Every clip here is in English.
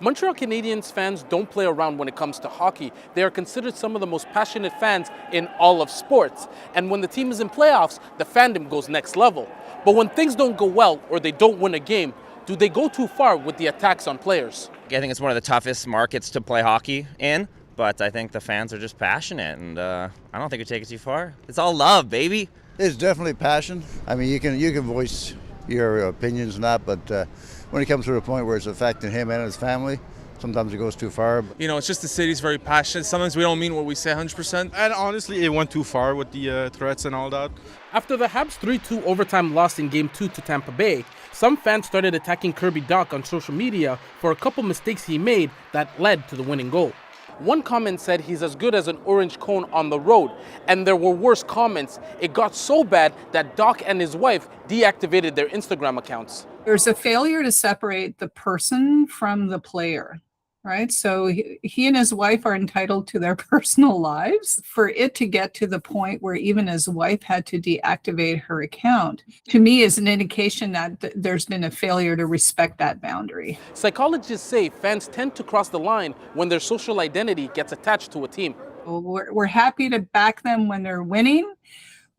Montreal Canadiens fans don't play around when it comes to hockey. They are considered some of the most passionate fans in all of sports. And when the team is in playoffs, the fandom goes next level. But when things don't go well or they don't win a game, do they go too far with the attacks on players? I think it's one of the toughest markets to play hockey in, but I think the fans are just passionate, and I don't think we take it too far. It's all love, baby. It's definitely passion. I mean, you can voice your opinions and that, but when it comes to a point where it's affecting him and his family, sometimes it goes too far. You know, it's just the city's very passionate. Sometimes we don't mean what we say 100%. And honestly, it went too far with the threats and all that. After the Habs 3-2 overtime loss in Game 2 to Tampa Bay, some fans started attacking Kirby Dach on social media for a couple mistakes he made that led to the winning goal. One comment said he's as good as an orange cone on the road, and there were worse comments. It got so bad that Dach and his wife deactivated their Instagram accounts. There's a failure to separate the person from the player, right? So he and his wife are entitled to their personal lives. For it to get to the point where even his wife had to deactivate her account, to me is an indication that there's been a failure to respect that boundary. Psychologists say fans tend to cross the line when their social identity gets attached to a team. We're happy to back them when they're winning,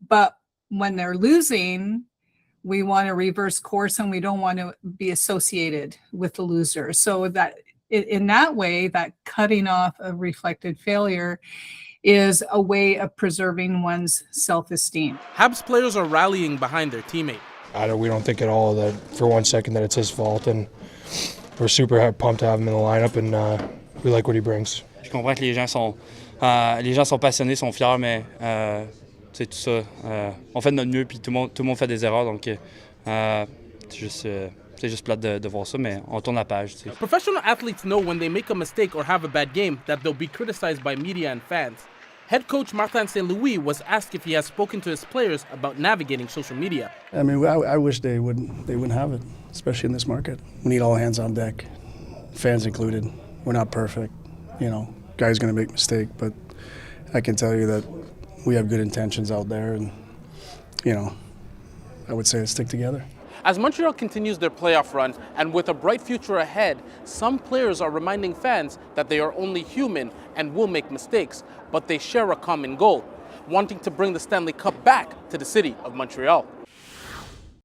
but when they're losing, we want to reverse course and we don't want to be associated with the loser. So that in that way, that cutting off of reflected failure is a way of preserving one's self-esteem. Habs players are rallying behind their teammate. We don't think at all that for 1 second that it's his fault, and we're super pumped to have him in the lineup, and we like what he brings. Je comprends que les gens sont passionnés, sont fiers, mais c'est tout ça. On fait de notre mieux, puis tout le monde fait des erreurs, donc c'est juste plate de voir ça, mais on tourne la page. T'sais. Professional athletes know when they make a mistake or have a bad game that they'll be criticized by media and fans. Head coach Martin St. Louis was asked if he has spoken to his players about navigating social media. I mean, I wish they wouldn't have it, especially in this market. We need all hands on deck, fans included. We're not perfect, you know. Guy's going to make a mistake, but I can tell you that we have good intentions out there, and, you know, I would say let's stick together. As Montreal continues their playoff run, and with a bright future ahead, some players are reminding fans that they are only human and will make mistakes, but they share a common goal, wanting to bring the Stanley Cup back to the city of Montreal.